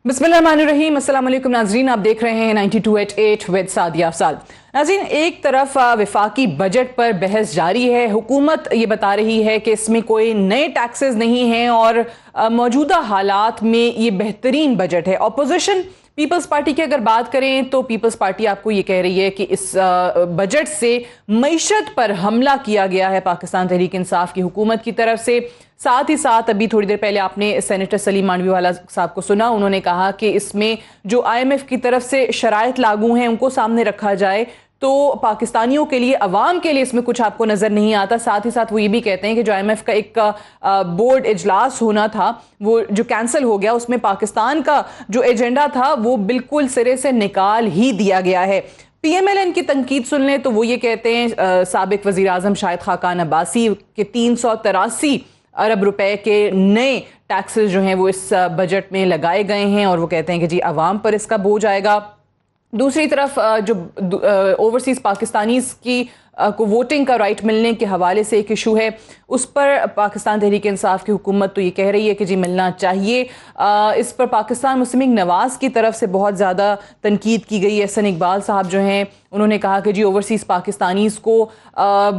बिस्मिल्लाहिर्रहमानिर्रहीम। अस्सलाम वालेकुम नाज़रीन, आप देख रहे हैं 92@8 विद सादिया अफसाल। नाज़रीन, एक तरफ वफाकी बजट पर बहस जारी है। हुकूमत ये बता रही है कि इसमें कोई नए टैक्सेस नहीं हैं और मौजूदा हालात में ये बेहतरीन बजट है। अपोजिशन पीपल्स पार्टी की अगर बात करें तो पीपल्स पार्टी आपको ये कह रही है कि इस बजट से मईशत पर हमला किया गया है पाकिस्तान तहरीक इंसाफ की हुकूमत की तरफ से। साथ ही साथ अभी थोड़ी देर पहले आपने सेनेटर सलीम मांडवीवाला साहब को सुना, उन्होंने कहा कि इसमें जो IMF की तरफ से शराइत लागू हैं उनको सामने रखा जाए तो पाकिस्तानियों के लिए, अवाम के लिए इसमें कुछ आपको नज़र नहीं आता। साथ ही साथ वो ये भी कहते हैं कि जो IMF का एक बोर्ड इजलास होना था वो जो कैंसिल हो गया, उसमें पाकिस्तान का जो एजेंडा था वो बिल्कुल सिरे से निकाल ही दिया गया है। PMLN की तनकीद सुन लें तो वो ये कहते हैं साबिक वज़ीर आज़म शाहिद खाकान अब्बासी के 383 अरब रुपए के नए टैक्सेस जो हैं वो इस बजट में लगाए गए हैं और वो कहते हैं कि जी अवाम पर इसका बोझ आएगा। दूसरी तरफ जो ओवरसीज़ पाकिस्तानीज़ की को वोटिंग का राइट मिलने के हवाले से एक इशू है, उस पर पाकिस्तान तहरीक इंसाफ की हुकूमत तो ये कह रही है कि जी मिलना चाहिए। इस पर पाकिस्तान मुस्लिम लीग नवाज़ की तरफ से बहुत ज़्यादा तनकीद की गई। एहसन इकबाल साहब जो हैं उन्होंने कहा कि जी ओवरसीज़ पाकिस्तानीज़ को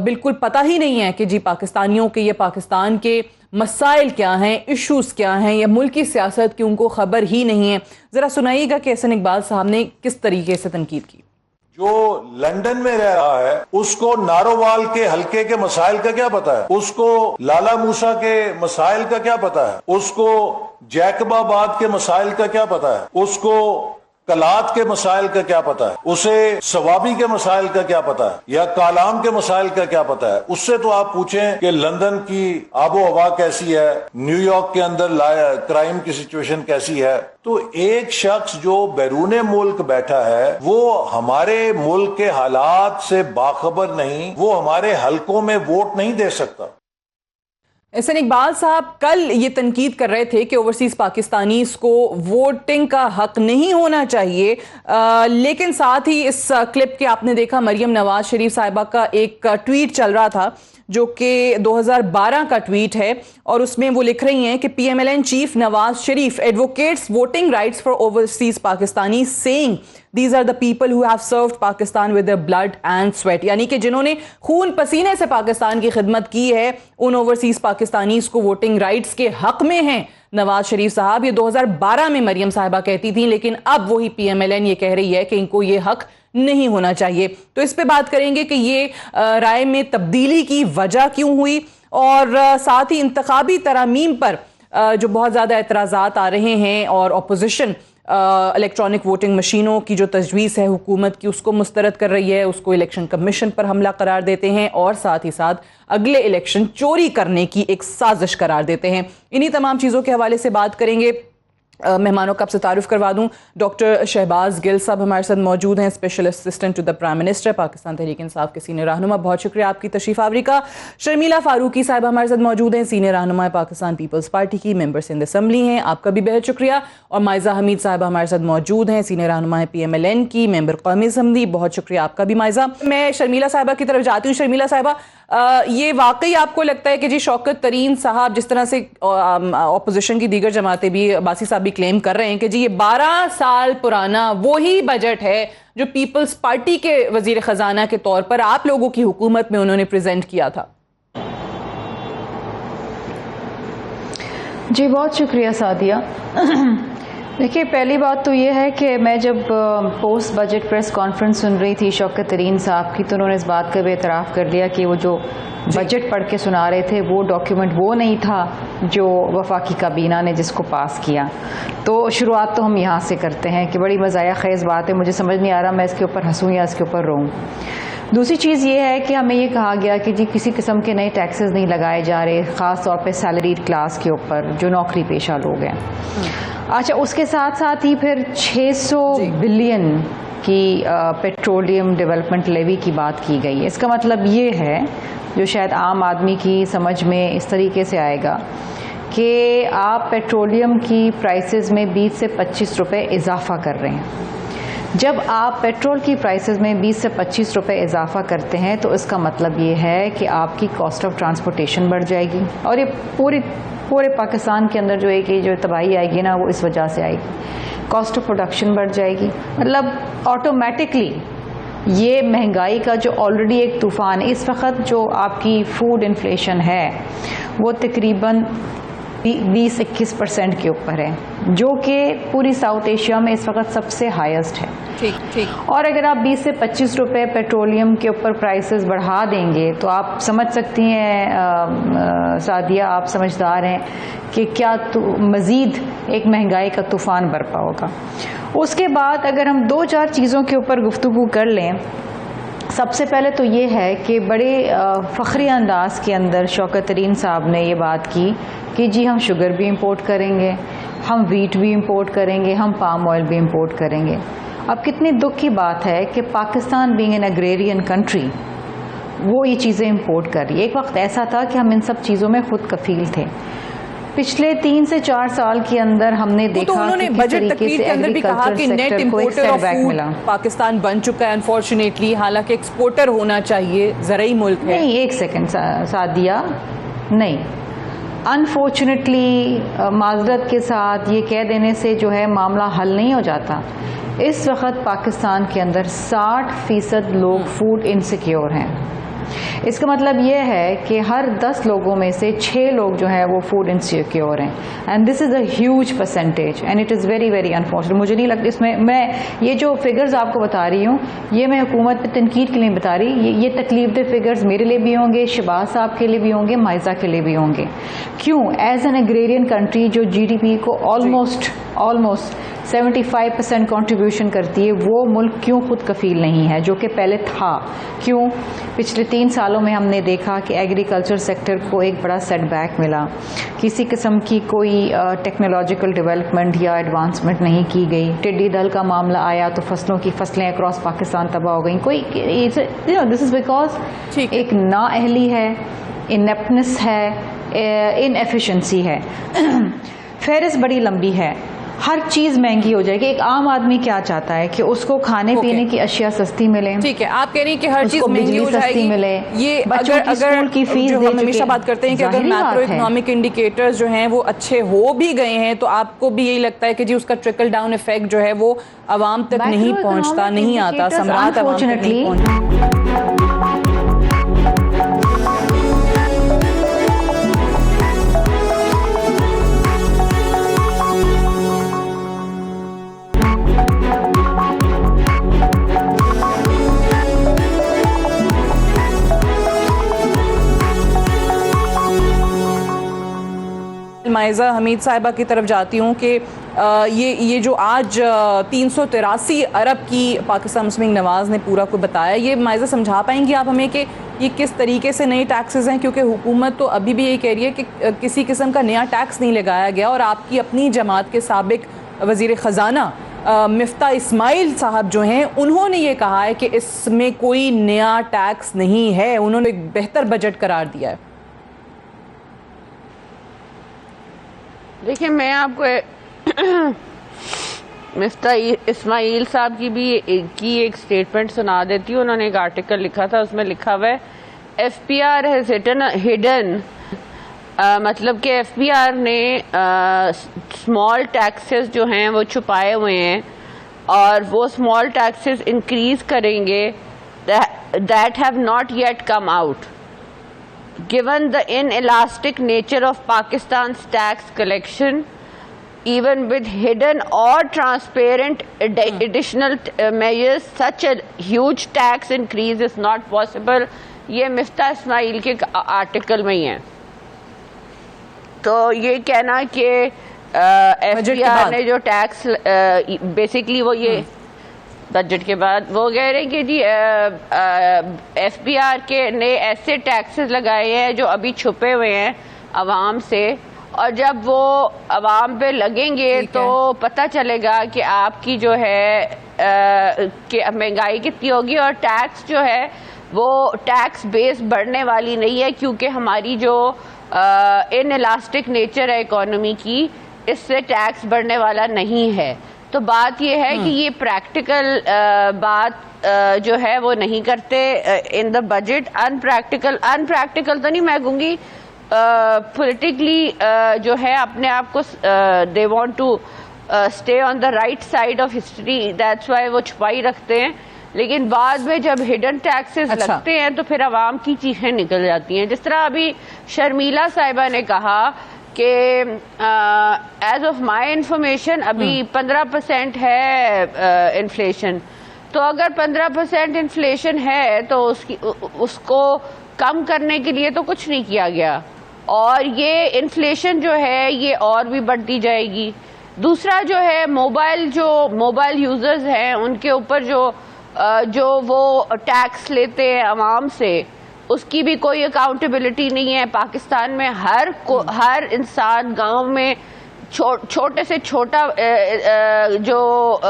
बिल्कुल पता ही नहीं है कि जी पाकिस्तानियों के या पाकिस्तान के मसाइल क्या हैं, इश्यूज़ क्या हैं या मुल्की सियासत की उनको खबर ही नहीं है। ज़रा सुनाइएगा कि एहसन इकबाल साहब ने किस तरीके से तनकीद की। जो लंदन में रह रहा है उसको नारोवाल के हलके के मसाइल का क्या पता है, उसको लाला मूसा के मसाइल का क्या पता है, उसको जैकबाबाद के मसाइल का क्या पता है, उसको कलात के मसाइल का क्या पता है, उसे सवाबी के मसाइल का क्या पता है या कालाम के मसाइल का क्या पता है। उससे तो आप पूछें कि लंदन की आबो हवा कैसी है, न्यूयॉर्क के अंदर क्राइम की सिचुएशन कैसी है। तो एक शख्स जो बैरून मुल्क बैठा है वो हमारे मुल्क के हालात से बाखबर नहीं, वो हमारे हलकों में वोट नहीं दे सकता। एहसन इकबाल साहब कल ये तनकीद कर रहे थे कि ओवरसीज़ पाकिस्तानीज़ को वोटिंग का हक नहीं होना चाहिए, लेकिन साथ ही इस क्लिप के आपने देखा मरियम नवाज शरीफ साहिबा का एक ट्वीट चल रहा था जो कि 2012 का ट्वीट है और उसमें वो लिख रही हैं कि PMLN chief Nawaz Sharif advocates voting rights for overseas Pakistani saying these are the people who have served Pakistan with their blood and sweat, यानी कि जिन्होंने खून पसीने से पाकिस्तान की खिदमत की है उन ओवरसीज पाकिस्तानीज को वोटिंग राइट्स के हक में हैं नवाज शरीफ साहब। ये 2012 में मरियम साहिबा कहती थी, लेकिन अब वही PMLN ये कह रही है कि इनको ये हक नहीं होना चाहिए। तो इस पे बात करेंगे कि ये राय में तब्दीली की वजह क्यों हुई और साथ ही इंतखाबी तरामीम पर जो बहुत ज़्यादा एतराज़ात आ रहे हैं और अपोजिशन इलेक्ट्रॉनिक वोटिंग मशीनों की जो तजवीज़ है हुकूमत की उसको मुस्तरद कर रही है, उसको इलेक्शन कमीशन पर हमला करार देते हैं और साथ ही साथ अगले इलेक्शन चोरी करने की एक साजिश करार देते हैं। इन्हीं तमाम चीज़ों के हवाले से बात करेंगे। मेहमानों का आपसे तारुफ करवा दूं, डॉक्टर शहबाज गिल साहब हमारे साथ मौजूद हैं, special assistant to the prime minister, Pakistan Tehreek Insaf के सीनियर रहनुमा। बहुत शुक्रिया आपकी तशरीफ आवरी का। शर्मिला फारूकी साहब हमारे साथ मौजूद हैं, सीनियर रहनुमा पाकिस्तान पीपल्स पार्टी की, मेंबर्स इन द असम्बली हैं, आपका भी बेहद शुक्रिया। और माइजा हमीद साहब हमारे साथ मौजूद हैं, सीनियर रहनुमा है PMLN की, मेंबर कौमी असम्बली, बहुत शुक्रिया आपका भी माइजा। मैं शर्मिला साहिबा की तरफ जाती हूँ। शर्मिला साहिबा, ये वाकई आपको लगता है कि जी शौकत तरीन साहब, जिस तरह से अपोजिशन की दीगर जमातें भी, अब्बासी साहब भी क्लेम कर रहे हैं कि जी ये 12 साल पुराना वही बजट है जो पीपल्स पार्टी के वजीर खजाना के तौर पर आप लोगों की हुकूमत में उन्होंने प्रेजेंट किया था? जी बहुत शुक्रिया सादिया। देखिए, पहली बात तो ये है कि मैं जब पोस्ट बजट प्रेस कॉन्फ्रेंस सुन रही थी शौकत तरीन साहब की, तो उन्होंने इस बात का भी एतराफ़ कर लिया कि वो जो बजट पढ़ के सुना रहे थे वो डॉक्यूमेंट वो नहीं था जो वफाकी काबीना ने जिसको पास किया। तो शुरुआत तो हम यहाँ से करते हैं कि बड़ी मज़ाया ख़ेज़ बात है, मुझे समझ नहीं आ रहा मैं इसके ऊपर हंसूँ या इसके ऊपर रोऊँ। दूसरी चीज़ ये है कि हमें ये कहा गया कि जी किसी किस्म के नए टैक्सेस नहीं लगाए जा रहे, ख़ास तौर पे सैलरीड क्लास के ऊपर जो नौकरी पेशा लोग हैं। अच्छा, उसके साथ साथ ही फिर 600 बिलियन की पेट्रोलियम डेवलपमेंट लेवी की बात की गई है। इसका मतलब ये है, जो शायद आम आदमी की समझ में इस तरीके से आएगा, कि आप पेट्रोलियम की प्राइसेस में 20 से 25 रुपये इजाफा कर रहे हैं। जब आप पेट्रोल की प्राइसेस में 20 से 25 रुपये इजाफा करते हैं तो इसका मतलब ये है कि आपकी कॉस्ट ऑफ ट्रांसपोर्टेशन बढ़ जाएगी और ये पूरे पाकिस्तान के अंदर जो है कि जो तबाही आएगी ना वो इस वजह से आएगी। कॉस्ट ऑफ प्रोडक्शन बढ़ जाएगी। मतलब ऑटोमेटिकली ये महंगाई का जो ऑलरेडी एक तूफ़ान है, इस वक्त जो आपकी फूड इन्फ्लेशन है वो तकरीबन 20-21% के ऊपर है, जो कि पूरी साउथ एशिया में इस वक्त सबसे हाईएस्ट है। ठीक ठीक। और अगर आप 20 से 25 रुपए पेट्रोलियम के ऊपर प्राइसेस बढ़ा देंगे तो आप समझ सकती हैं सादिया, आप समझदार हैं कि क्या मज़ीद एक महंगाई का तूफ़ान बरपा होगा। उसके बाद अगर हम 2-4 चीज़ों के ऊपर गुफ्तगू कर लें, सबसे पहले तो ये है कि बड़े फ़ख्री अंदाज के अंदर शौकत तरीन साहब ने ये बात की कि जी हम शुगर भी इंपोर्ट करेंगे, हम वीट भी इंपोर्ट करेंगे, हम पाम ऑयल भी इंपोर्ट करेंगे। अब कितनी दुख की बात है कि Pakistan being an agrarian country वो ये चीज़ें इंपोर्ट कर रही है। एक वक्त ऐसा था कि हम इन सब चीज़ों में खुद कफील थे। पिछले 3 से 4 साल के अंदर हमने देखा तो उन्होंने बजट तकरीर के अंदर भी कहा कि net importer of food Pakistan बन चुका है अनफॉर्चुनेटली, हालांकि एक्सपोर्टर होना चाहिए, ज़रई मुल्क है। नहीं, एक सेकंड सादिया, नहीं, अनफॉर्चुनेटली माजरत के साथ ये कह देने से जो है मामला हल नहीं हो जाता। इस वक्त पाकिस्तान के अंदर 60% लोग फूड इनसिक्योर हैं। इसका मतलब ये है कि हर 10 लोगों में से 6 लोग जो हैं वो फूड इनसिक्योर हैं, and this is a huge percentage and it is very very unfortunate. मुझे नहीं लगता इसमें, मैं ये जो फिगर्स आपको बता रही हूँ ये मैं हुकूमत पे तनकीद के लिए बता रही, ये तकलीफदेह फिगर्स मेरे लिए भी होंगे, शहबाज साहब के लिए भी होंगे, माइजा के लिए भी होंगे। क्यों? एज एन एग्रेरियन कंट्री जो GDP को ऑलमोस्ट 75% कंट्रीब्यूशन करती है, वो मुल्क क्यों खुद कफील नहीं है, जो कि पहले था? क्यों? पिछले 3 सालों में हमने देखा कि एग्रीकल्चर सेक्टर को एक बड़ा सेटबैक मिला, किसी किस्म की कोई टेक्नोलॉजिकल डेवलपमेंट या एडवांसमेंट नहीं की गई। टिड्डी दल का मामला आया तो फसलें अक्रॉस पाकिस्तान तबाह हो गई। कोई दिस इज़ बिकॉज एक नाअहली है, इनेप्टनेस है, इनएफिशिएंसी है। फहरिस्त बड़ी लंबी है, हर चीज महंगी हो जाएगी। एक आम आदमी क्या चाहता है कि उसको खाने पीने की अशिया सस्ती मिले। ठीक है, आप कह रही हैं कि हर चीज महंगी हो जाएगी, मिले, ये बच्चों की स्कूल की फीस जो हम हमेशा बात करते हैं कि अगर मैक्रो इकोनॉमिक इंडिकेटर्स जो हैं वो अच्छे हो भी गए हैं तो आपको भी यही लगता है कि जी उसका ट्रिकल डाउन इफेक्ट जो है वो आवाम तक नहीं पहुंचता, नहीं आता, सम्राट आवाम तक नहीं पहुंचता। माइजा हमीद साहिबा की तरफ जाती हूँ कि ये जो आज 383 अरब की पाकिस्तान मुस्लिम नवाज़ ने पूरा को बताया, ये माइजा समझा पाएंगी आप हमें कि ये किस तरीके से नए टैक्सेस हैं? क्योंकि हुकूमत तो अभी भी ये कह रही है कि किसी किस्म का नया टैक्स नहीं लगाया गया, और आपकी अपनी जमात के साबिक वज़ीर ख़जाना मिफ्ता इस्माइल साहब जो हैं उन्होंने ये कहा है कि इसमें कोई नया टैक्स नहीं है, उन्होंने एक बेहतर बजट करार दिया है। देखिए, मैं आपको मिफ्ता इस्माइल साहब की एक स्टेटमेंट सुना देती हूँ। उन्होंने एक आर्टिकल लिखा था, उसमें लिखा हुआ है FPR हैज हिडन, मतलब कि FPR ने स्मॉल टैक्सेस जो हैं वो छुपाए हुए हैं, और वो स्मॉल टैक्सेस इंक्रीज करेंगे that have not yet come out. Given the inelastic nature of Pakistan's tax collection, even with hidden or transparent additional measures, such a huge tax increase is not possible. ये मिफ्ता इस्माइल के article में ही है। तो ये कहना कि FPR ने जो टैक्स बेसिकली वो ये बजट के बाद वो कह रहे हैं कि जी FPR के ने ऐसे टैक्सेस लगाए हैं जो अभी छुपे हुए हैं अवाम से, और जब वो अवाम पे लगेंगे तो पता चलेगा कि आपकी जो है कि महंगाई कितनी होगी। और टैक्स जो है वो टैक्स बेस बढ़ने वाली नहीं है, क्योंकि हमारी जो इनइलास्टिक नेचर है इकोनॉमी की, इससे टैक्स बढ़ने वाला नहीं है। तो बात ये है कि ये प्रैक्टिकल बात जो है वो नहीं करते इन द बजट। अनप्रैक्टिकल तो नहीं मैं कहूँगी, पॉलिटिकली जो है अपने आप को they want to stay on the right side of history, that's why वो छुपाई रखते हैं। लेकिन बाद में जब हिडन टैक्सेस लगते हैं तो फिर आवाम की चीखें निकल जाती हैं। जिस तरह अभी शर्मिला साहिबा ने कहा कि एज ऑफ माई इंफॉर्मेशन अभी 15% है इन्फ्लेशन, तो अगर 15% इन्फ्लेशन है तो उसको कम करने के लिए तो कुछ नहीं किया गया, और ये इन्फ्लेशन जो है ये और भी बढ़ती जाएगी। दूसरा जो है मोबाइल यूजर्स हैं उनके ऊपर जो वो टैक्स लेते हैं आवाम से, उसकी भी कोई अकाउंटेबिलिटी नहीं है। पाकिस्तान में हर इंसान गांव में छोटे से छोटा जो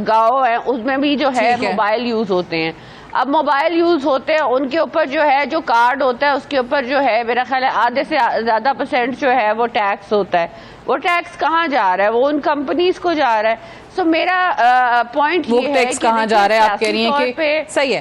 गांव है उसमें भी जो है मोबाइल यूज होते हैं। अब मोबाइल यूज होते हैं उनके ऊपर जो है जो कार्ड होता है उसके ऊपर जो है मेरा ख्याल है आधे से ज़्यादा % जो है वो टैक्स होता है। वो टैक्स कहाँ जा रहा है? वो उन कंपनीज को जा रहा है। सो मेरा पॉइंट ये है कि कहाँ जा रहा है, आप कह रही हैं कि सही है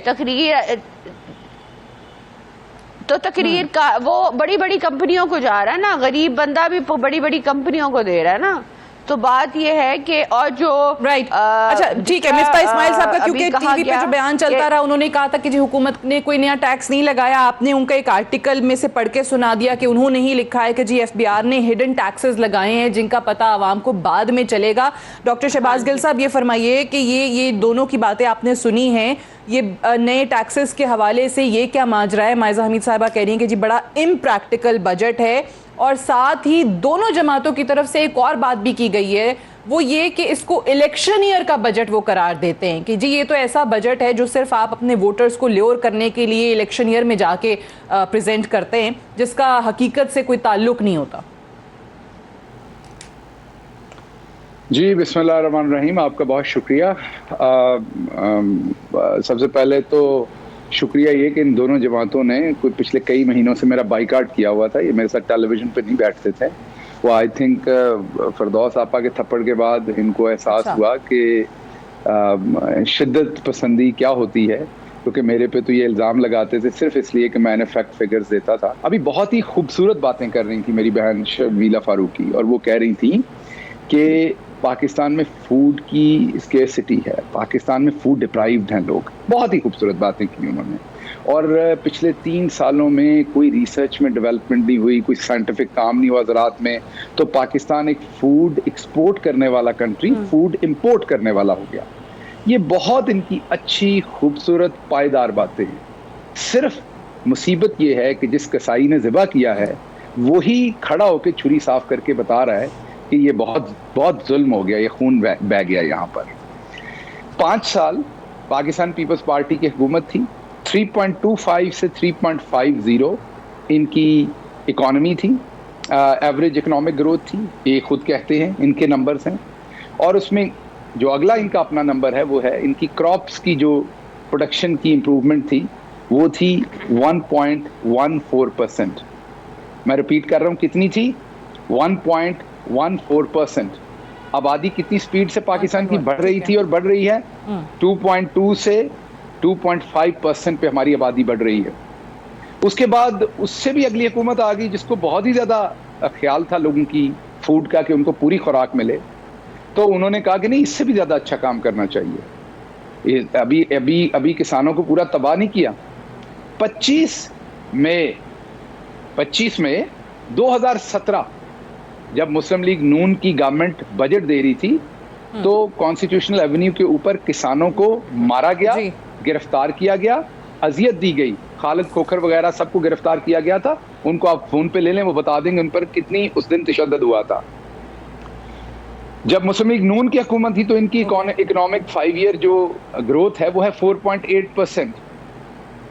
तकरीर का वो बड़ी बड़ी कंपनियों को जा रहा है ना, गरीब बंदा भी बड़ी बड़ी कंपनियों को दे रहा है ना। तो बात ये है कि और जो अच्छा ठीक है, मिफ्ता इस्माइल साहब का क्योंकि टीवी पे जो बयान चलता रहा उन्होंने कहा था कि जी हुकूमत ने कोई नया टैक्स नहीं लगाया। आपने उनका एक आर्टिकल में से पढ़ के सुना दिया कि उन्होंने ही लिखा है कि जी FBR ने हिडन टैक्सेस लगाए हैं जिनका पता आवाम को बाद में चलेगा। डॉक्टर शहबाज गिल साहब ये फरमाइए कि ये दोनों की बातें आपने सुनी हैं, ये नए टैक्सेस के हवाले से ये क्या माजरा है? मायजा हमीद साहिबा कह रही हैं कि जी बड़ा इम्प्रैक्टिकल बजट है, और साथ ही दोनों जमातों की तरफ से एक और बात भी की गई है, वो ये कि इसको इलेक्शन ईयर का बजट वो करार देते हैं कि जी ये तो ऐसा बजट है जो सिर्फ आप अपने वोटर्स को ल्योर करने के लिए इलेक्शन ईयर में जाके प्रेजेंट करते हैं, जिसका हकीकत से कोई ताल्लुक नहीं होता। जी बिस्मिल्लाह रहमान रहीम, आपका बहुत शुक्रिया। सबसे पहले तो शुक्रिया ये कि इन दोनों जमातों ने कोई पिछले कई महीनों से मेरा बाइकाट किया हुआ था। ये मेरे साथ टेलीविज़न पे नहीं बैठते थे। वो आई थिंक फरदौस आपा के थप्पड़ के बाद इनको एहसास हुआ कि शिद्दत पसंदी क्या होती है, क्योंकि मेरे पे तो ये इल्ज़ाम लगाते थे सिर्फ इसलिए कि मैंने फैक्ट फिगर्स देता था। अभी बहुत ही खूबसूरत बातें कर रही थी मेरी बहन शर्मिला फारूकी, और वो कह रही थी कि पाकिस्तान में फूड की स्केर्सिटी है, पाकिस्तान में फूड डिप्राइव्ड हैं लोग। बहुत ही खूबसूरत बातें की उन्होंने। और पिछले 3 सालों में कोई रिसर्च में डेवलपमेंट नहीं हुई, कोई साइंटिफिक काम नहीं हुआ ज़राअत में, तो पाकिस्तान एक फूड एक्सपोर्ट करने वाला कंट्री फूड इंपोर्ट करने वाला हो गया। ये बहुत इनकी अच्छी खूबसूरत पायदार बातें हैं। सिर्फ मुसीबत ये है कि जिस कसाई ने ज़िबा किया है वही खड़ा होकर छुरी साफ करके बता रहा है कि ये बहुत बहुत जुल्म हो गया, ये खून बह गया यहाँ पर। 5 साल पाकिस्तान पीपल्स पार्टी की हुकूमत थी। 3.25 से 3.50 इनकी इकॉनमी थी, एवरेज इकोनॉमिक ग्रोथ थी, ये खुद कहते हैं, इनके नंबर्स हैं। और उसमें जो अगला इनका अपना नंबर है वो है इनकी क्रॉप्स की जो प्रोडक्शन की इम्प्रूवमेंट थी, वो थी 1.14%। मैं रिपीट कर रहा हूँ, कितनी थी? 1.14%। आबादी कितनी स्पीड से पाकिस्तान की बढ़ रही थी और बढ़ रही है? 2.2 से 2.5% पे हमारी आबादी बढ़ रही है। उसके बाद उससे भी अगली हुकूमत आ गई जिसको बहुत ही ज़्यादा ख्याल था लोगों की फूड का कि उनको पूरी खुराक मिले, तो उन्होंने कहा कि नहीं, इससे भी ज़्यादा अच्छा काम करना चाहिए। अभी किसानों को पूरा तबाह नहीं किया। 25 मई 2017 जब मुस्लिम लीग नून की गवर्नमेंट बजट दे रही थी तो कॉन्स्टिट्यूशनल एवेन्यू के ऊपर किसानों को मारा गया, गिरफ्तार किया गया, अजियत दी गई। खालिद खोखर वगैरह सबको गिरफ्तार किया गया था। उनको आप फोन पे ले लें, वो बता देंगे उन पर कितनी उस दिन तशद्दुद हुआ था। जब मुस्लिम लीग नून की हुकूमत थी तो इनकी इकोनॉमिक 5 ईयर जो ग्रोथ है वो है 4.8%।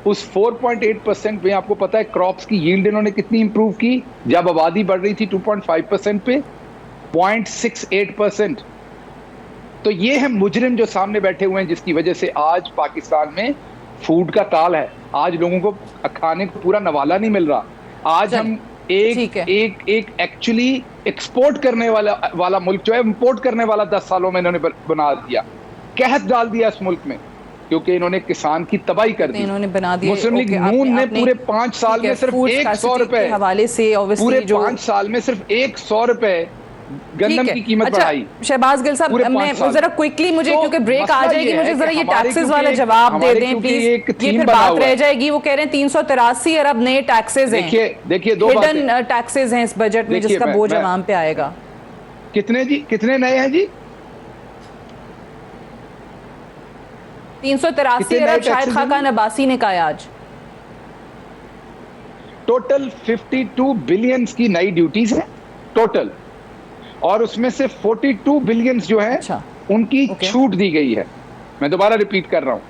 उस 4.8% में आपको पता है क्रॉप्स की यील्ड इन्होंने कितनी इंप्रूव की? जब आबादी बढ़ रही थी 2.5% पे 0.68%। तो ये है मुजरिम जो सामने बैठे हुए हैं, जिसकी वजह से आज पाकिस्तान में फूड का काल है। आज लोगों को खाने को पूरा नवाला नहीं मिल रहा। आज हम एक एक्चुअली एक्सपोर्ट करने वाला मुल्क जो है इंपोर्ट करने वाला 10 सालों में इन्होंने बना दिया, कहत डाल दिया इस मुल्क में, क्योंकि इन्होंने किसान की तबाही कर दी। इन्होंने बना दिया। मुस्लिम लीग नून ने पूरे 5 साल में सिर्फ 100 रुपए, हवाले से पूरे 5 साल में सिर्फ 100 रुपए गंदम ठीक है। की कीमत अच्छा, बढ़ाई शहबाज गिल साहब, पूरे 5 मैं साल जरा में। क्विकली मुझे तो क्योंकि ब्रेक आ मसला जाएगी, ये मुझे है जरा कि ये हमारे टैक्सेस क्योंकि वाला एक- जवाब दे हमारे दें क्योंकि प्लीज। एक ये थीम फिर बना बात हुआ रह है। जाएगी। वो कह रहे हैं 383 अरब नए टैक्सेस हैं, देखिए दो हिडन बातें। टैक्सेस हैं इस बजट में, देखिए, जिसका बोझ मैं आवाम पे आएगा। कितने नए हैं जी? 383 कितने नए अरब शाहिद टैक्सेस खाकान हैं? अब्बासी ने कहा आज। टोटल 52 बिलियन की नई ड्यूटीज हैं टोटल, और उसमें से 42 बिलियन जो है अच्छा, उनकी ओके। छूट दी गई है। मैं दोबारा रिपीट कर रहा हूं,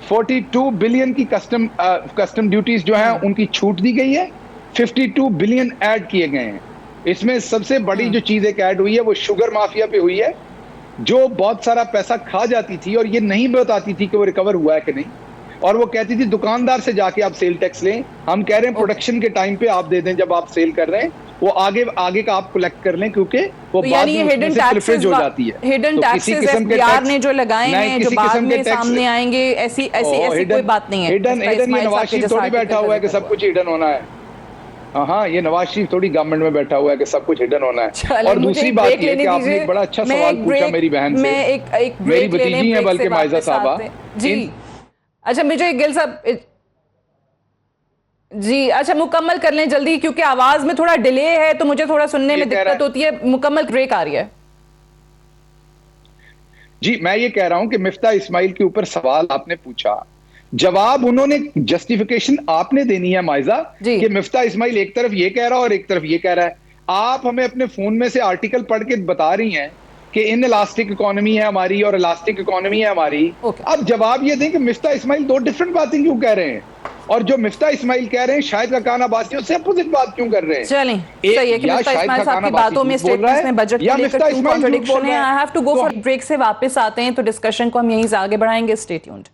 42 बिलियन की कस्टम ड्यूटीज जो है उनकी छूट दी गई है, 52 बिलियन ऐड किए गए हैं। इसमें सबसे बड़ी जो चीज एक ऐड हुई है वो शुगर माफिया पे हुई है, जो बहुत सारा पैसा खा जाती थी और ये नहीं बताती थी कि वो रिकवर हुआ है कि नहीं, और वो कहती थी दुकानदार से जाके आप सेल टैक्स लें, हम कह रहे हैं प्रोडक्शन के टाइम पे आप दे दें, जब आप सेल कर रहे हैं वो आगे का आप कलेक्ट कर लें, क्योंकि वो तो बाद यानी में ये उसमें हिडन से टैक्सेस प्रिविलेज हो जाती है। हिडन तो किसी टैक्सेस किस्म के एफबीआर टैक्स ने जो लगाए नहीं, हैं, जो किसी बाद किस्म के में टैक्स सामने आएंगे, ऐसी कोई बात नहीं है। हिडन ये नवाज शरीफ थोड़ी बैठा हुआ है कि सब कुछ हिडन होना है। हाँ, ये नवाज शरीफ थोड़ी गवर्नमेंट में बैठा हुआ है कि सब कुछ हिडन होना है। और दूसरी बात ये कि आपने एक बड़ा अच्छा सवाल पूछा मेरी बहन से, मेरी भतीजी है बल्कि माइजा साहबा जी। अच्छा, मुझे गिल साहब जी, अच्छा मुकम्मल कर लें जल्दी, क्योंकि आवाज में थोड़ा डिले है तो मुझे थोड़ा सुनने में दिक्कत होती है। मुकम्मल ब्रेक आ रही है जी। मैं ये कह रहा हूं कि मिफ्ता इस्माइल के ऊपर सवाल आपने पूछा, जवाब उन्होंने, जस्टिफिकेशन आपने देनी है माइजा, कि मिफ्ता इस्माइल एक तरफ ये कह रहा है और एक तरफ ये कह रहा है। आप हमें अपने फोन में से आर्टिकल पढ़ के बता रही हैं कि इन इलास्टिक इकोनॉमी है हमारी और इलास्टिक इकोनॉमी है हमारी। अब जवाब ये दें कि मिफ्ता इस्माइल दो डिफरेंट बातें क्यों कह रहे हैं, और जो मिफ्ता इस्माइल कह रहे हैं शाहिद खाकान अब्बासी उससे अपोजिट बात क्यों कर रहे हैं। चलें, सही है कि मिफ्ता इस्माइल साहब की बातों में, स्टेटमेंट्स में बजट को लेकर टू कॉन्ट्रडिक्शन है। I have to go for break से वापस आते हैं तो डिस्कशन को हम यहीं से आगे बढ़ाएंगे। Stay tuned.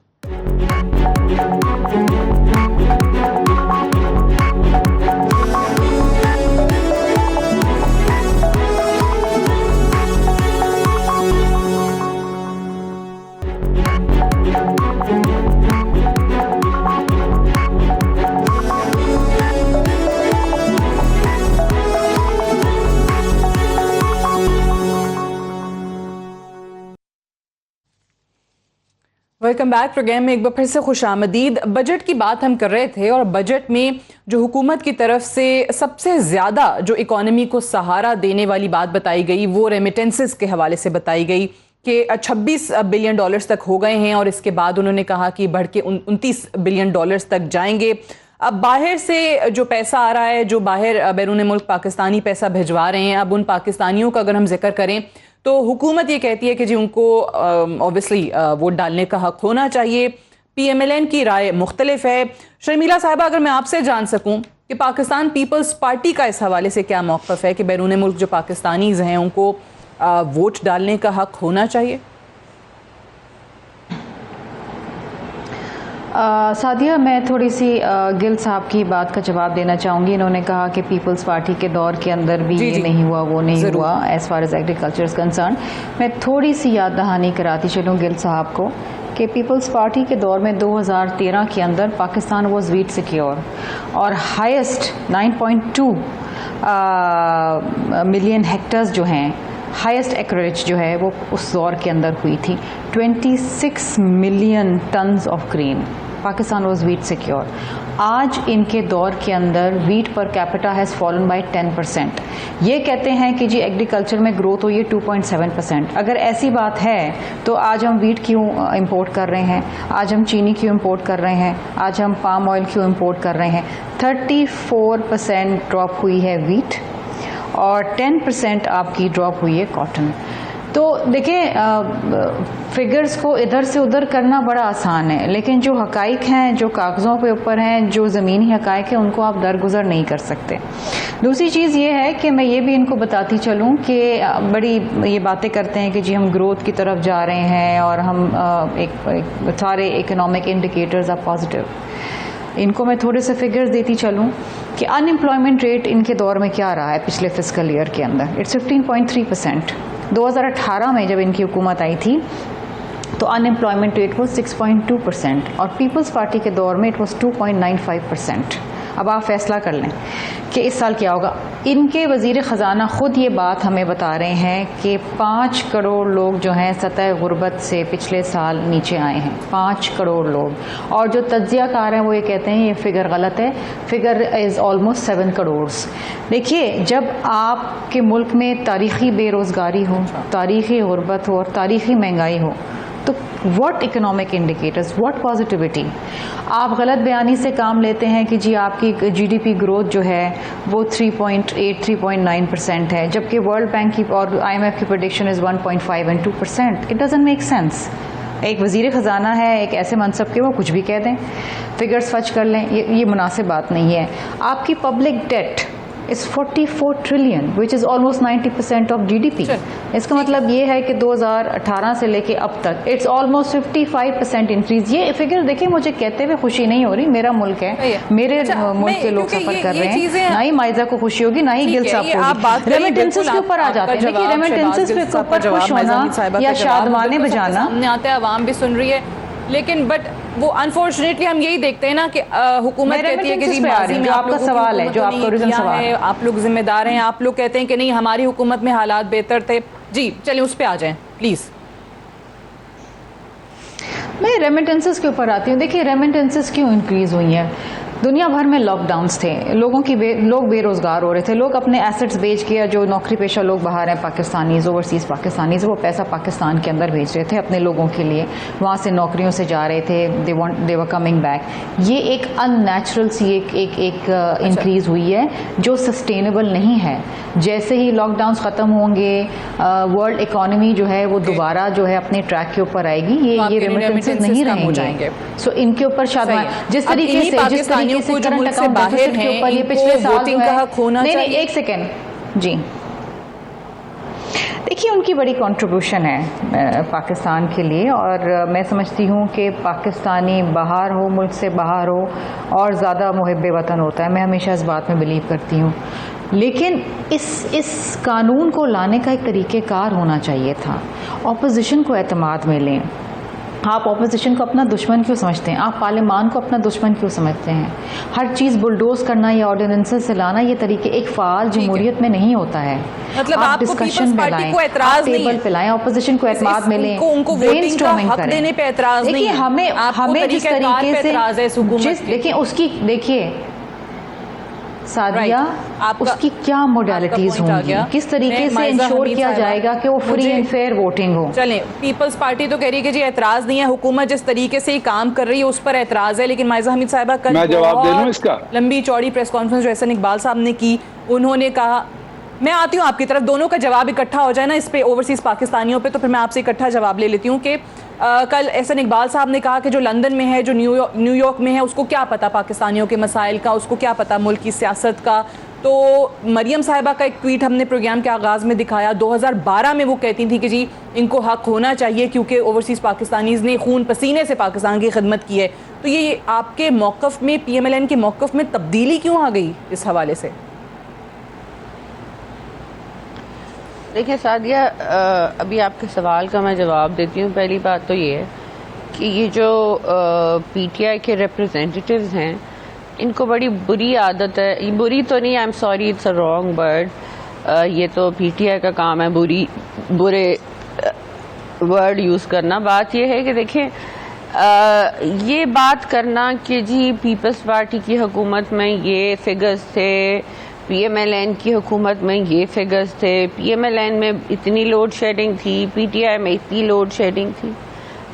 Welcome back. Programme में एक बार फिर से खुशामदीद। बजट की बात हम कर रहे थे और बजट में जो हुकूमत की तरफ से सबसे ज़्यादा जो इकॉनमी को सहारा देने वाली बात बताई गई वो रेमिटेंसेस के हवाले से बताई गई कि 26 बिलियन डॉलर्स तक हो गए हैं, और इसके बाद उन्होंने कहा कि बढ़ के 29 बिलियन डॉलर्स तक जाएंगे। अब बाहर से जो पैसा आ रहा है, जो बाहर बैरून मुल्क पाकिस्तानी पैसा भिजवा रहे हैं, अब उन पाकिस्तानियों का अगर हम जिक्र करें तो हुकूमत ये कहती है कि जी उनको ऑब्वियसली वोट डालने का हक होना चाहिए। PMLN की राय मुख्तलिफ है। शर्मिला साहिबा, अगर मैं आपसे जान सकूं कि पाकिस्तान पीपल्स पार्टी का इस हवाले से क्या मौक़िफ़ है कि बैरून मुल्क जो पाकिस्तानीज़ हैं उनको वोट डालने का हक होना चाहिए? सादिया, मैं थोड़ी सी गिल साहब की बात का जवाब देना चाहूँगी। इन्होंने कहा कि पीपल्स पार्टी के दौर के अंदर भी ये नहीं हुआ, वो नहीं हुआ as far as agriculture is concern. मैं थोड़ी सी याद दहानी कराती चलूँ गिल साहब को कि पीपल्स पार्टी के दौर में 2013 के अंदर पाकिस्तान वॉज वीट सिक्योर, और हाईएस्ट 9.2 मिलियन हेक्टर्स जो हैं, हाईएस्ट एकरेज जो है वो उस दौर के अंदर हुई थी। 26 million tons of grain, Pakistan was wheat secure. आज इनके दौर के अंदर wheat per capita has fallen bye 10%। ये कहते हैं कि जी एग्रीकल्चर में ग्रोथ हुई है 2.7%। अगर ऐसी बात है तो आज हम वीट क्यों इंपोर्ट कर रहे हैं, आज हम चीनी क्यों इंपोर्ट कर रहे हैं, आज हम पाम ऑयल क्यों इंपोर्ट कर रहे हैं? 34% ड्रॉप हुई है वीट और 10% आपकी ड्रॉप हुई है कॉटन। तो देखिए, फिगर्स को इधर से उधर करना बड़ा आसान है, लेकिन जो हकाइक हैं, जो कागज़ों पे ऊपर हैं, जो ज़मीनी हकाइक हैं, उनको आप दरगुजर नहीं कर सकते। दूसरी चीज़ ये है कि मैं ये भी इनको बताती चलूँ कि बड़ी ये बातें करते हैं कि जी हम ग्रोथ की तरफ जा रहे हैं और हम एक सारे इकोनॉमिक इंडिकेटर्स आर पॉजिटिव। इनको मैं थोड़े से फिगर्स देती चलूँ कि अनएम्प्लॉयमेंट रेट इनके दौर में क्या रहा है पिछले फिस्कल ईयर के अंदर। इट्स 15.3%। 2018 में जब इनकी हुकूमत आई थी तो अनएम्प्लॉयमेंट रेट वो 6.2%, और पीपल्स पार्टी के दौर में इट वॉज 2.95%। अब आप फैसला कर लें कि इस साल क्या होगा। इनके वज़ीर ख़जाना ख़ुद ये बात हमें बता रहे हैं कि 5 करोड़ लोग जो हैं सतह गुर्बत से पिछले साल नीचे आए हैं, 5 करोड़ लोग। और जो तज्ज़ियाकार हैं वो ये कहते हैं ये फिगर गलत है, फिगर इज़ ऑलमोस्ट 7 करोड़। देखिए, जब आपके मुल्क में तारीख़ी बेरोज़गारी हो, तारीख़ी गुर्बत हो और तारीख़ी महंगाई हो, तो what economic indicators, what positivity. आप गलत बयानी से काम लेते हैं कि जी आपकी जीडीपी ग्रोथ जो है वो 3.8 3.9% है, जबकि वर्ल्ड बैंक की और IMF की prediction is 1.5 and 2%। It doesn't make sense. एक वज़ीर ख़जाना है एक ऐसे मनसब के, वो कुछ भी कह दें, फिगर्स फच कर लें, ये मुनासिब बात नहीं है। आपकी public that is 44 trillion which is almost 90% of GDP। इसका मतलब ये है कि 2018 से लेके अब तक इट्स ऑलमोस्ट 55% इंक्रीज। ये फिगर देखिए, मुझे कहते हुए खुशी नहीं हो रही, मेरा मुल्क है, मेरे मुल्क के लोग सफर कर रहे हैं, ना ही माइजा को खुशी होगी ना ही गिल साहब को। रेमिटेंसेस के ऊपर आ जाते हैं। देखिए, रेमिटेंसेस के ऊपर खुश होना या शादमाने बजाना सामने आते हैं, आवाम भी सुन रही है, लेकिन बट वो अनफॉर्चुनेटली हम यही देखते हैं ना कि हुकूमत कहती है कि जी माजी में आपका सवाल है, जो आपका ओरिजिनल सवाल है, आप लोग जिम्मेदार हैं। आप लोग कहते हैं कि नहीं हमारी हुकूमत में हालात बेहतर थे। जी चलिए उस पे आ जाएं प्लीज। मैं रेमिटेंसेस के ऊपर आती हूँ। देखिए, रेमिटेंसेस क्यों इंक्रीज हुई हैं? दुनिया भर में लॉकडाउन्स थे, लोग बेरोज़गार हो रहे थे, लोग अपने एसेट्स बेच के, जो नौकरी पेशा लोग बाहर हैं, पाकिस्तानीज़, ओवरसीज़ पाकिस्तानीज़, वो पैसा पाकिस्तान के अंदर भेज रहे थे अपने लोगों के लिए, वहाँ से नौकरियों से जा रहे थे, दे वर कमिंग बैक। ये एक अननेचुरल सी एक इंक्रीज़ हुई है जो सस्टेनेबल नहीं है। जैसे ही लॉकडाउन्स ख़त्म होंगे, वर्ल्ड इकॉनमी जो है वो दोबारा जो है अपने ट्रैक के ऊपर आएगी, ये रेमिटेंसेस नहीं रहेंगे। सो इनके ऊपर शायद जिस तरीके से को जो मुल्क से बाहर हैं, ये पिछले साल वोटिंग का हक होना चाहिए। नहीं, एक सेकेंड जी। देखिए, उनकी बड़ी कंट्रीब्यूशन है पाकिस्तान के लिए, और मैं समझती हूँ कि पाकिस्तानी बाहर हो, मुल्क से बाहर हो, और ज़्यादा मुहिब्बे वतन होता है। मैं हमेशा इस बात में बिलीव करती हूँ, लेकिन इस कानून को लाने का एक तरीक़ेकार होना चाहिए था। ऑपोजिशन को एतमाद में लें। आप ऑपोजिशन को अपना दुश्मन क्यों समझते हैं? आप पार्लियामान को अपना दुश्मन क्यों समझते हैं? हर चीज़ बुलडोज करना या ऑर्डिनेंसेस से लाना, ये तरीके एक फ़ाल जमहूरियत में नहीं होता है। मतलब आप डिस्कशन में लाएं, आप टेबल पे लाएं, ऑपोजिशन को एतमाद में लें, ब्रेनस्टॉर्मिंग करें। देने पे एतराज़ नहीं है। हमें जिस तरीके से देखिए सादिया, उसकी क्या मोडालिटीज होंगी, किस तरीके से इंश्योर किया जाएगा कि वो फ्री एंड फेयर वोटिंग हो। चलें, पीपल्स पार्टी तो कह रही है कि जी एतराज नहीं है, हुकूमत जिस तरीके से ही काम कर रही है उस पर एतराज है। लेकिन माइजा हमीद साहिबा कल मैं जवाब दे लूं इसका? लंबी चौड़ी प्रेस कॉन्फ्रेंस जो एहसन इकबाल साहब ने की, उन्होंने कहा, मैं आती हूँ आपकी तरफ, दोनों का जवाब इकट्ठा हो जाए ना इस पे, ओवरसीज पाकिस्तानियों पे, तो फिर मैं आपसे इकट्ठा जवाब ले लेती हूँ कि कल एहसन इकबाल साहब ने कहा कि जो लंदन में है, जो न्यूयॉर्क में है, उसको क्या पता पाकिस्तानियों के मसाइल का, उसको क्या पता मुल्क की सियासत का। तो मरियम साहिबा का एक ट्वीट हमने प्रोग्राम के आगाज़ में दिखाया, 2012 में वो कहती थी कि जी इनको हक होना चाहिए क्योंकि ओवरसीज़ पाकिस्तानीज़ ने खून पसीने से पाकिस्तान की खिदमत की है। तो ये आपके मौक़िफ़ में, PMLN के मौक़िफ़ में तब्दीली क्यों आ गई इस हवाले से? देखिए सादिया, अभी आपके सवाल का मैं जवाब देती हूँ। पहली बात तो ये है कि ये जो PTI के रिप्रेजेंटेटिव्स हैं, इनको बड़ी बुरी आदत है, बुरी तो नहीं, I am sorry it's a wrong word, ये तो PTI का काम है बुरे वर्ड यूज़ करना। बात ये है कि देखें, ये बात करना कि जी पीपल्स पार्टी की हुकूमत में ये फिगर्स थे, PMLN की हुकूमत में ये फिगर्स थे, PMLN में इतनी लोड शेडिंग थी, PTI में इतनी लोड शेडिंग थी,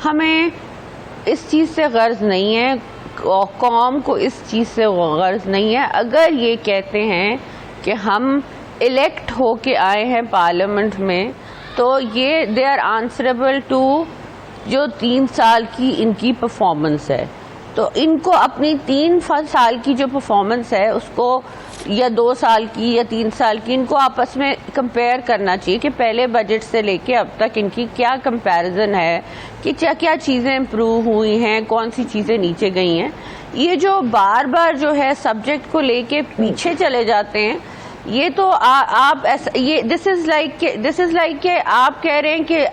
हमें इस चीज़ से गर्ज नहीं है, कौम को इस चीज़ से गर्ज नहीं है। अगर ये कहते हैं कि हम इलेक्ट हो के आए हैं पार्लियामेंट में, तो ये दे आर आंसरेबल टू जो 3 साल की इनकी परफॉर्मेंस है। तो इनको अपनी 3 साल की जो परफॉर्मेंस है उसको, या 2 साल की या 3 साल की, इनको आपस में कंपेयर करना चाहिए कि पहले बजट से लेके अब तक इनकी क्या कंपैरिजन है, कि क्या क्या चीज़ें इम्प्रूव हुई हैं, कौन सी चीज़ें नीचे गई हैं। ये जो बार बार जो है सब्जेक्ट को लेके पीछे चले जाते हैं, ये तो आप ऐसा, ये दिस इज़ लाइक कि आप कह रहे हैं कि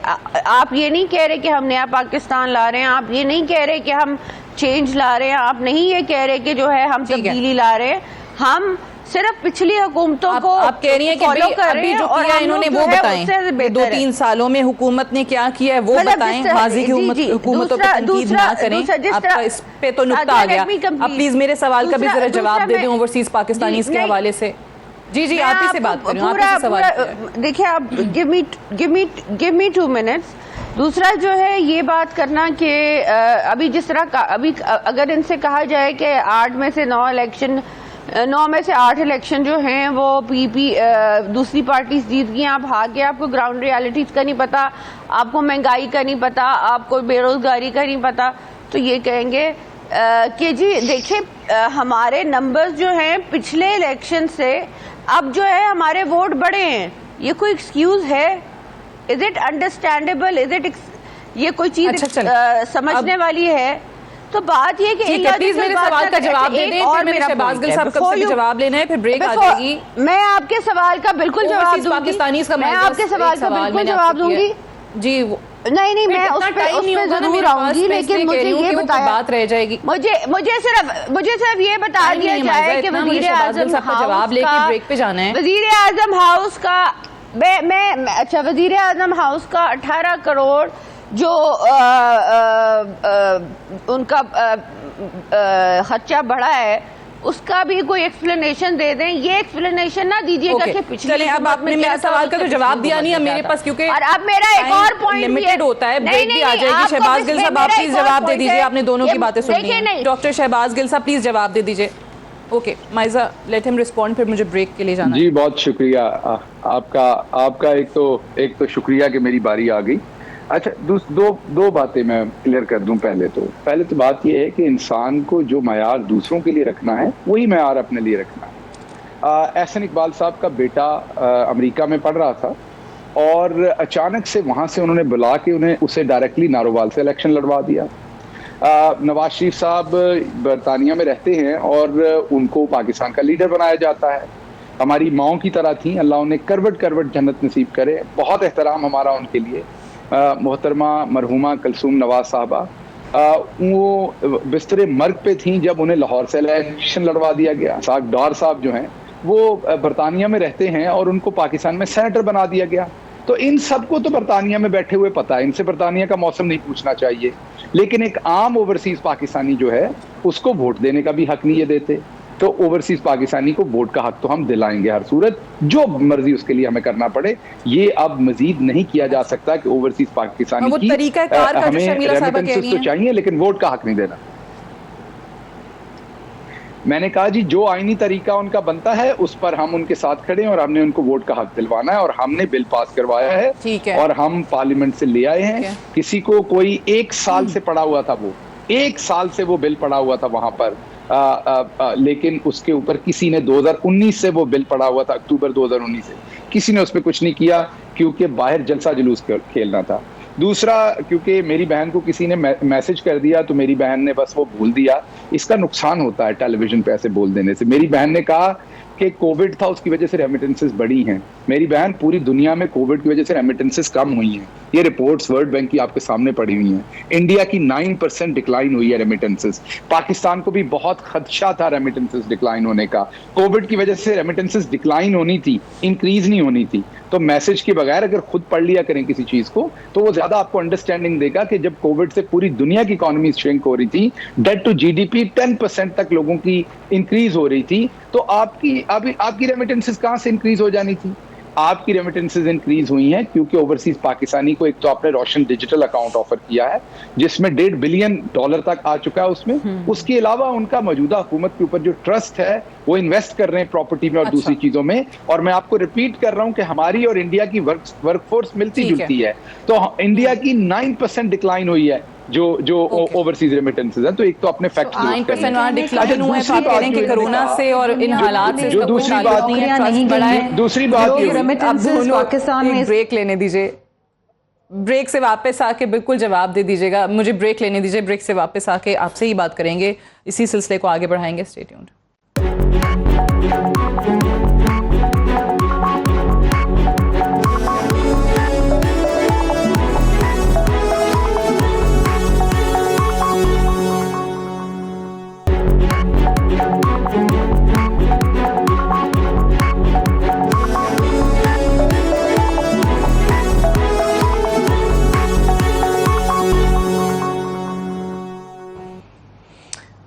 आप ये नहीं कह रहे कि हम नया पाकिस्तान ला रहे हैं, आप ये नहीं कह रहे कि हम चेंज ला रहे हैं, आप नहीं ये कह रहे कि जो है हम तब्दीली ला रहे हैं, हम सिर्फ पिछली हुकूमतों को आप कह रही हैं कि फॉलो कर रहे अभी हैं जो और किया हम इन्होंने लोग वो जो है बताएं, उससे बेहतर है। 2-3 सालों में हुकूमत ने क्या किया है वो मतलब बताएं, जिस तरह- माजी की जी, जी, हुकूमतों पर दूसरा- तनकीद ना करें। दूसरा जिस आपका तरह- इस पे तो नुक्ता अच्छा, आ गया, let me complete। अब प्लीज मेरे सवाल का भी दूसरा- जरा जवाब दूसरा दे दें मैं- ओवरसीज पाकिस्तानीज के नहीं, हवाले से। जी जी, मैं आप ही से आपको बात कर रही हूँ, आप पूरा- ही से सवाल पूरा- किया है। देखिए आप गिव मी 2 मिनट्स। दूसरा जो है ये बात करना कि अभी जिस तरह अभी अगर इनसे कहा जाए कि 8 में से 9 इलेक्शन 9 में से 8 इलेक्शन जो हैं वो पीपी दूसरी पार्टी जीत गई, आप हार गए, आपको ग्राउंड रियलिटीज का नहीं पता, आपको महंगाई का नहीं पता, आपको बेरोजगारी का नहीं पता, तो ये कहेंगे कि जी देखिए हमारे नंबर्स जो हैं पिछले इलेक्शन से अब जो है हमारे वोट बढ़े हैं, ये कोई एक्सक्यूज है? Is it understandable? Is it ये कोई चीज समझने वाली है? तो बात ये कि प्लीज मेरे सवाल का जवाब दे दें, फिर मैंने शहबाज गिल साहब का भी जवाब लेना है, फिर ब्रेक आ जाएगी। मैं आपके सवाल का बिल्कुल जवाब दूंगी, पाकिस्तानीज का मैं आपके सवाल का बिल्कुल जवाब दूंगी जी। नहीं मैं उस पे जरूर आऊंगी, लेकिन मुझे ये बताया बात रह जाएगी। मुझे सिर्फ ये बता दिया जाए कि वजीर आजम का जवाब लेके ब्रेक पे जाना है। वजीर आजम हाउस का अच्छा वजीर आजम हाउस का 18 करोड़ जो उनका खर्चा बढ़ा है उसका भी कोई एक्सप्लेनेशन दे दें। ये एक्सप्लेनेशन ना दीजिएगा कि पिछले चलें, अब आपने मेरे सवाल का तो जवाब दिया नहीं है मेरे पास, क्योंकि और अब मेरा एक और पॉइंट लिमिटेड होता है, ब्रेक भी आ जाएगी। शहबाज गिल साहब आप प्लीज जवाब दे दीजिए, आपने दोनों की बातें सुनी हैं। डॉक्टर शहबाज गिल साहब प्लीज जवाब दे दीजिए। Okay Maiza, let him respond, फिर मुझे ब्रेक के लिए जाना जी। बहुत शुक्रिया आपका एक तो शुक्रिया कि मेरी बारी आ गई। अच्छा, दो बातें मैं क्लियर कर दूं। पहले तो बात यह है कि इंसान को जो मयार दूसरों के लिए रखना है वही मयार अपने लिए रखना है। एहसन इकबाल साहब का बेटा अमेरिका में पढ़ रहा था और अचानक से वहां से उन्होंने बुला के उसे डायरेक्टली नारोवाल से इलेक्शन लड़वा दिया। नवाज शरीफ साहब बरतानिया में रहते हैं और उनको पाकिस्तान का लीडर बनाया जाता है। हमारी माओं की तरह थी, अल्लाह उन्हें करवट जन्नत नसीब करे। बहुत एहतराम हमारा उनके लिए। मोहतरमा मरहुमा कलसूम नवाज साहबा वो बिस्तरे मर्ग पे थी जब उन्हें लाहौर से इलेक्शन लड़वा दिया गया। साग डार साहब जो हैं वो बरतानिया में रहते हैं और उनको पाकिस्तान में सेनेटर बना दिया गया। तो इन सबको तो बरतानिया में बैठे हुए पता है, इनसे बरतानिया का मौसम नहीं पूछना चाहिए। लेकिन एक आम ओवरसीज पाकिस्तानी जो है उसको वोट देने का भी हक नहीं ये देते। तो ओवरसीज पाकिस्तानी को वोट का हक तो हम दिलाएंगे हर सूरत, जो मर्जी उसके लिए हमें करना पड़े। ये अब मजीद नहीं किया जा सकता कि ओवरसीज पाकिस्तानी की हमें रेमिटेंसेस तो चाहिए लेकिन वोट का हक नहीं देना। मैंने कहा जी जो आईनी तरीका उनका बनता है उस पर हम उनके साथ खड़े हैं और हमने उनको वोट का हक दिलवाना है और हमने बिल पास करवाया है और हम पार्लियामेंट से ले आए हैं। किसी को कोई 1 साल से पड़ा हुआ था, वो 1 साल से वो बिल पड़ा हुआ था वहां पर, लेकिन उसके ऊपर किसी ने 2019 से वो बिल पड़ा हुआ था, अक्टूबर 2019 से किसी ने उस पर कुछ नहीं किया क्योंकि बाहर जलसा जुलूस खेलना था। दूसरा, क्योंकि मेरी बहन को किसी ने मैसेज कर दिया तो मेरी बहन ने बस वो भूल दिया। इसका नुकसान होता है टेलीविजन पे ऐसे बोल देने से। मेरी बहन ने कहा कि कोविड था उसकी वजह से रेमिटेंसेस बढ़ी हैं। मेरी बहन, पूरी दुनिया में कोविड की वजह से रेमिटेंसेस कम हुई हैं। ये रिपोर्ट्स वर्ल्ड बैंक की आपके सामने पड़ी हुई हैं। इंडिया की 9% डिक्लाइन हुई है रेमिटेंसेस। पाकिस्तान को भी बहुत खदशा था रेमिटेंसेस डिक्लाइन होने का। कोविड की वजह से रेमिटेंसेस डिक्लाइन होनी थी, इंक्रीज नहीं होनी थी। तो मैसेज के बगैर अगर खुद पढ़ लिया करें किसी चीज को तो वो ज्यादा आपको अंडरस्टैंडिंग देगा कि जब कोविड से पूरी दुनिया की इकोनॉमी श्रिंक हो रही थी, डेट टू जीडीपी 10% तक लोगों की इंक्रीज हो रही थी, तो आपकी रेमिटेंसेस कहां से इंक्रीज हो जानी थी? आपकी रेमिटेंसेस इंक्रीज हुई हैं क्योंकि ओवरसीज पाकिस्तानी को एक तो आपने रोशन डिजिटल अकाउंट ऑफर किया है जिसमें $1.5 बिलियन तक आ चुका है उसमें। उसके अलावा उनका मौजूदा हुकूमत के ऊपर जो ट्रस्ट है वो इन्वेस्ट कर रहे हैं प्रॉपर्टी में और दूसरी चीजों में। और मैं आपको रिपीट कर रहा हूं कि हमारी और इंडिया की वर्कफोर्स मिलती जुलती है। तो इंडिया की 9% डिक्लाइन हुई है जो ओवरसीज रेमिटेंसेस है। तो एक तो अपने फैक्ट 9% वहां डिक्लाइन हुआ है, तो आप कह रहे हैं कि कोरोना से और इन हालात से जो दूसरी बात पाकिस्तान में ब्रेक लेने दीजिए। ब्रेक से वापस आके बिल्कुल जवाब दे दीजिएगा। मुझे ब्रेक लेने दीजिए, ब्रेक से वापस आके आपसे ही बात करेंगे, इसी सिलसिले को आगे बढ़ाएंगे। Stay tuned.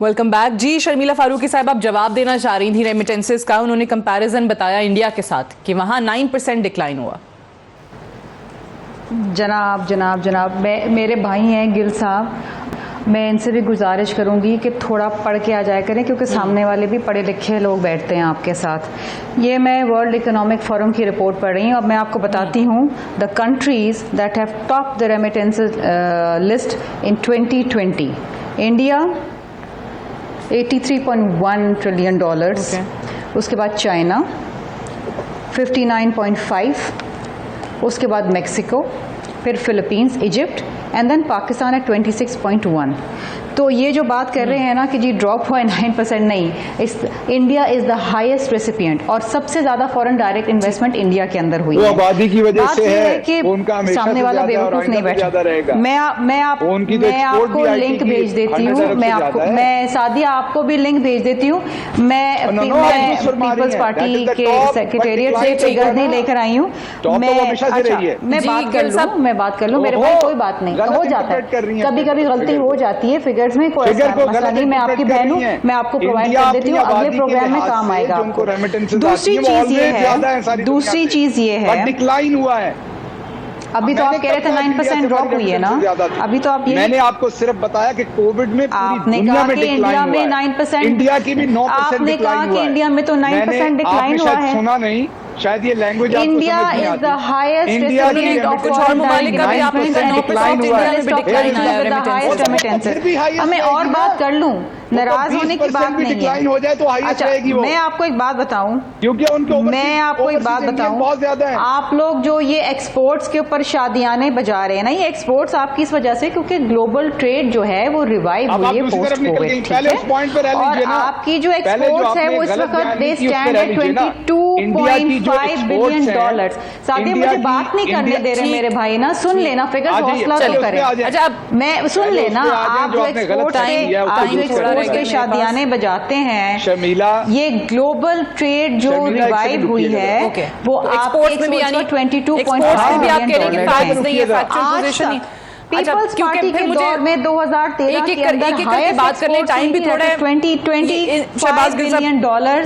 वेलकम बैक जी। शर्मिला फारूकी साहब, आप जवाब देना चाह रही थी रेमिटेंसेस का। उन्होंने कंपैरिजन बताया इंडिया के साथ कि वहां 9% डिक्लाइन हुआ। जनाब मेरे भाई हैं गिल साहब, मैं इनसे भी गुजारिश करूंगी कि थोड़ा पढ़ के आ जाया करें, क्योंकि सामने वाले भी पढ़े लिखे लोग बैठते हैं आपके साथ। ये मैं वर्ल्ड इकोनॉमिक फोरम की रिपोर्ट पढ़ रही हूँ। अब मैं आपको बताती हूँ the countries that have top the remittances list in 2020। India $83.1 trillion, उसके बाद चाइना 59.5, उसके बाद मेक्सिको, फिर Philippines, Egypt and then Pakistan है 26.1। तो ये जो बात कर रहे हैं ना कि जी ड्रॉप हुआ है 9%, नहीं, India is the highest recipient और सबसे ज्यादा फॉरेन डायरेक्ट इन्वेस्टमेंट इंडिया के अंदर हुई है। आबादी की वजह से है कि उनका सामने वाला बेवकूफ नहीं बैठा। मैं आपको लिंक भेज देती हूँ, मैं सादिया आपको भी लिंक भेज देती हूँ। मैं पीपल्स पार्टी के सेक्रेटेरिएट से फिगर्स नहीं लेकर आई हूँ। मैं बात कर लूँ मेरे भाई, कोई बात नहीं, हो जाता है, कभी कभी गलती हो जाती है फिगर्स में, कोई मसला नहीं। मैं आपकी बहन हूँ, मैं आपको प्रोवाइड कर देती हूँ, अगले प्रोग्राम में काम आएगा आपको। दूसरी चीज ये है डिक्लाइन हुआ है। अभी तो आप कह रहे थे 9% ड्रॉप हुई है ना, अभी तो आप मैंने आपको सिर्फ बताया कि कोविड में आपने कहा कि इंडिया में 9%, इंडिया की भी 9% आपने कहा कि इंडिया में तो 9% डिक्लाइन हुआ है। सुना नहीं, शायद ये लैंग्वेज आपको इंडिया समझ नहीं इज द आती। हाईएस्ट इंडिया कुछ और ममालिक का भी आपने 9% इंडिया में भी डिक्लाइन आया। मैं और बात कर लूं, नाराज होने की बात नहीं है। हो जाए तो हाईएस्ट रहेगी वो। मैं आपको एक बात बताऊं, क्योंकि उनके मैं आपको एक बात बताऊं, बहुत ज्यादा है। आप लोग जो ये एक्सपोर्ट्स के ऊपर शादियाने बजा रहे हैं ना, ये एक्सपोर्ट्स आपकी इस वजह से क्योंकि ग्लोबल ट्रेड जो है वो रिवाइव हुई है पोस्ट कोविड, ठीक है। और आपकी जो एक्सपोर्ट्स है वो इस वक्त they stand at $22.5 billion. Sadia मुझे बात नहीं करने दे रहे मेरे भाई ना, सुन लेना, फिगर हौसला तो करें। अच्छा मैं सुन लेना, आप जो एक्सपोर्ट्स के शादियाने बजाते हैं शर्मिला, ये ग्लोबल ट्रेड जो रिवाइव हुई है वो एक्सपोर्ट्स में भी यानी 22.5 भी आप कह रहे हैं कि फैक्ट्स नहीं है, फैक्चुअल पोजीशन नहीं। पीपल्स पार्टी के दौर में 2013 के अंदर एक करके बात करने, टाइम भी थोड़ा है। $20.5 बिलियन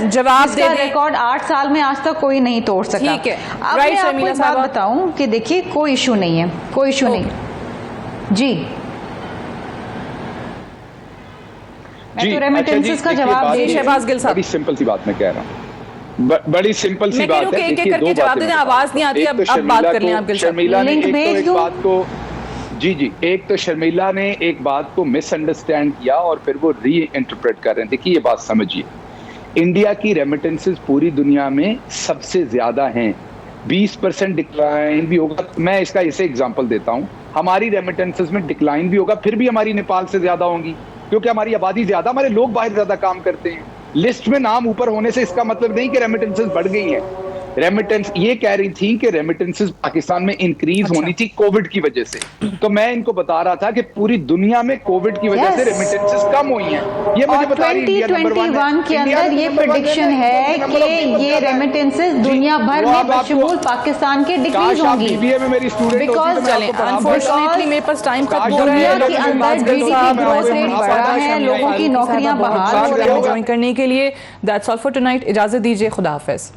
जवाब दे रिकॉर्ड 8 साल में आज तक कोई नहीं तोड़ सका। ठीक है, अब मैं आपको एक बात बताऊं कि देखिए कोई इशू नहीं है, कोई इशू नहीं जी। मैं तो रेमिटेंसेस का जवाब दे शहबाज गिल साहब। बड़ी सिंपल सी बात मैं कह रहा हूँ, बड़ी सिंपल सी बात है। एक करके जवाब देने, आवाज नहीं आती, अब बात कर लें आप गिल साहब। शर्मिला ने एक बात को जी एक तो शर्मिला ने एक बात को मिसअंडरस्टैंड किया और फिर वो री इंटरप्रेट कर रहे हैं। देखिए ये बात समझिए, इंडिया की रेमिटेंसेस पूरी दुनिया में सबसे ज्यादा हैं। 20% डिक्लाइन भी होगा, मैं इसका ऐसे एग्जांपल देता हूं, हमारी रेमिटेंसेस में डिक्लाइन भी होगा, फिर भी हमारी नेपाल से ज्यादा होंगी, क्योंकि हमारी आबादी ज्यादा, हमारे लोग बाहर ज्यादा काम करते हैं। लिस्ट में नाम ऊपर होने से इसका मतलब नहीं कि रेमिटेंसेस बढ़ गई हैं। रेमिटेंस ये कह रही थी कि रेमिटेंसेस पाकिस्तान में इंक्रीज होनी थी कोविड की वजह से, तो मैं इनको बता रहा था कि पूरी दुनिया में कोविड की वजह से रेमिटेंसेस कम हुई हैं। ये मुझे बता रही है 2021 के अंदर ये प्रेडिक्शन है कि ये रेमिटेंसेस दुनिया भर में बशमूल पाकिस्तान के डिक्रीज होंगी। बीबीए में मेरी स्टूडेंट बिकॉज अनफॉर्चुनेटली मेरे पास टाइम खत्म हो रहा है, दुनिया के अंदर जीडीपी ग्रोथ रेट बढ़ा है, लोगों की नौकरियां बहाल हो रही हैं। ज्वाइन करने के लिए दैट्स ऑल फॉर टुनाइट। इजाजत दीजिए, खुदा हाफिज।